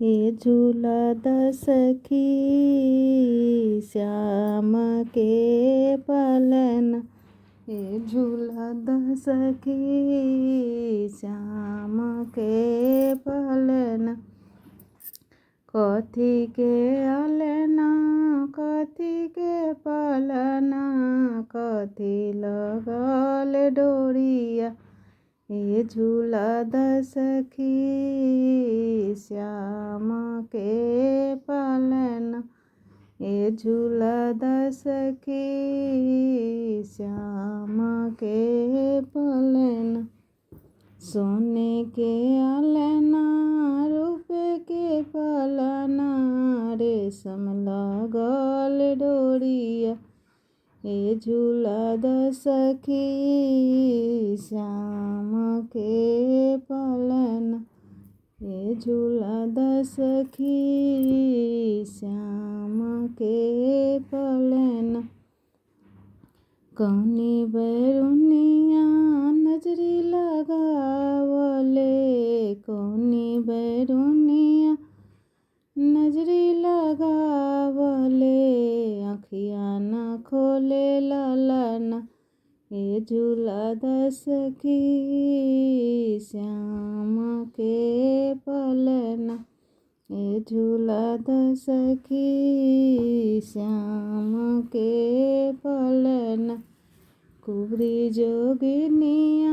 ये झूला सखी श्याम के पलना, ये झूला सखी श्याम के पलना। कथी के अलना कथी के पलना, कथी लगल डोरिया, ये झूला सखी श्याम के पलना, ये झूला सखी श्याम के पलना। सोने के अलना रुपये के पलना, रेशम लगल डोरिया, ये झूला सखी श्याम के पलना, ये झूला सखी श्याम के पलना। कौनी बैरुनिया नजरी लगावले, कौनी बैरुनिया नजरी लगावले, अखियाँ न खोले ललना, ये झूला सखी श्याम के पलना, ये झूला सखी श्याम के पलना। कुबरी जोगिनिया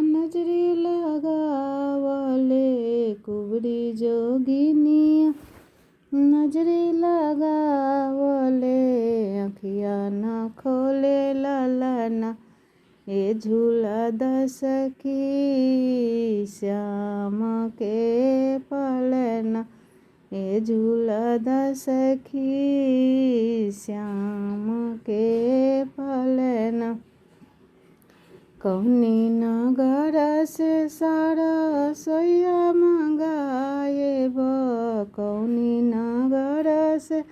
नजरी लगावले, कुबरी जोगिनिया नजरी लगावले, अखियाँ न खोले ललना, ये झूला सखी श्याम के पलना, ये झूला सखी श्याम के पलना। कौनी नगर से सारा सोया मंगाएब, कौनी नगर से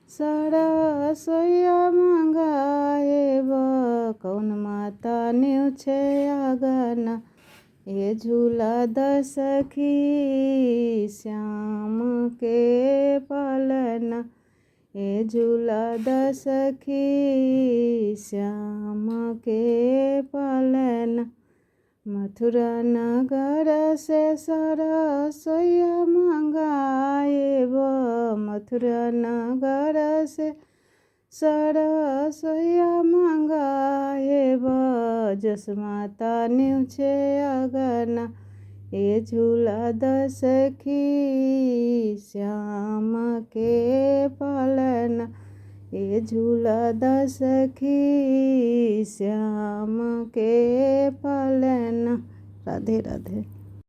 सारा सोया मंगाएब, कौन माता न्यूछे आगना, ये झूला सखी श्याम के पलना, ये झूला सखी श्याम के पलना। मथुरा नगर से सारा सोया मंगाएब, मथुरा नगर से सारा सोया मंगाएब, जस माता न्यूछे आगना, ये झूला सखी श्याम के पलना, ये झूला सखी श्याम के पलना। राधे राधे।